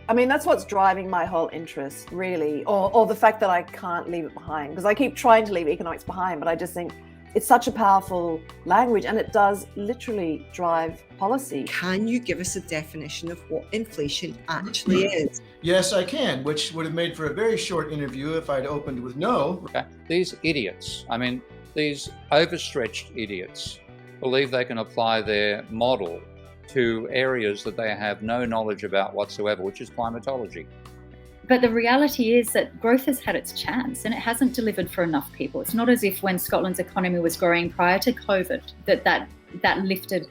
I mean, that's what's driving my whole interest, really, or the fact that I can't leave it behind, because I keep trying to leave economics behind, but I just think it's such a powerful language and it does literally drive policy. Can you give us a definition of what inflation actually is? Yes, I can, which would have made for a very short interview if I'd opened with no. Okay. These idiots, I mean, these overstretched idiots believe they can apply their model to areas that they have no knowledge about whatsoever, which is climatology. But the reality is that growth has had its chance and it hasn't delivered for enough people. It's not as if when Scotland's economy was growing prior to COVID, that lifted,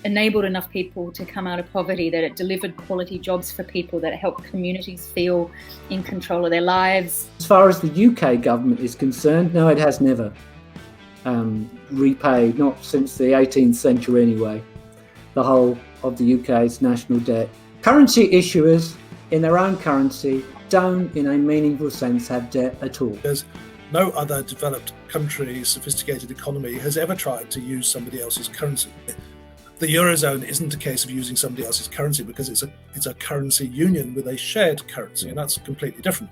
enabled enough people to come out of poverty, that it delivered quality jobs for people, that it helped communities feel in control of their lives. As far as the UK government is concerned, no, it has never repaid, not since the 18th century anyway, the whole of the UK's national debt. Currency issuers in their own currency don't, in a meaningful sense, have debt at all. There's no other developed country, sophisticated economy has ever tried to use somebody else's currency. The Eurozone isn't a case of using somebody else's currency because it's a currency union with a shared currency, and that's completely different.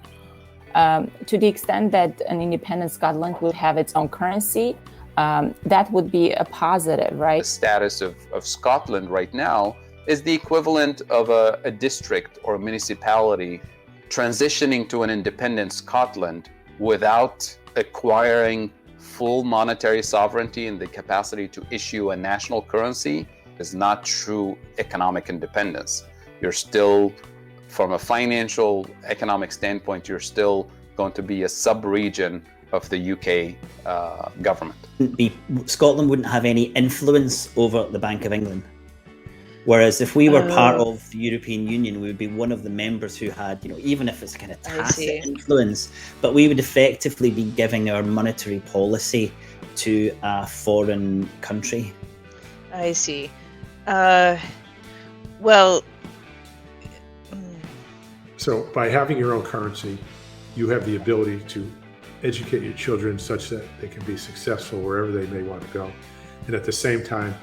To the extent that an independent Scotland would have its own currency, that would be a positive, right? The status of Scotland right now is the equivalent of a district or a municipality transitioning to an independent Scotland without acquiring full monetary sovereignty and the capacity to issue a national currency is not true economic independence. You're still, from a financial economic standpoint, you're still going to be a sub-region of the UK government. Scotland wouldn't have any influence over the Bank of England. Whereas if we were part of the European Union, we would be one of the members who had, even if it's kind of tacit influence, but we would effectively be giving our monetary policy to a foreign country. I see. Well... So by having your own currency, you have the ability to educate your children such that they can be successful wherever they may want to go. And at the same time,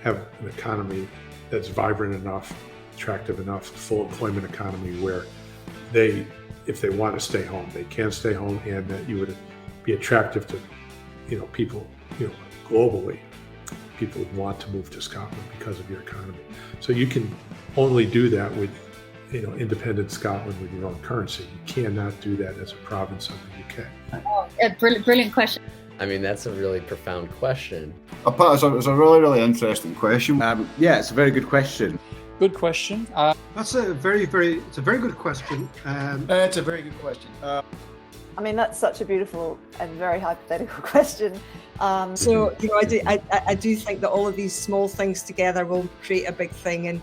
have an economy that's vibrant enough, attractive enough, full employment economy where if they want to stay home, they can stay home, and that you would be attractive to, people, globally. People would want to move to Scotland because of your economy. So you can only do that with, independent Scotland with your own currency. You cannot do that as a province of the UK. Oh, a brilliant question. I mean, that's a really profound question. It's a really, really interesting question. Yeah, it's a very good question. Good question. That's a very good question. That's a very good question. I mean, that's such a beautiful and very hypothetical question. So, I do think that all of these small things together will create a big thing, and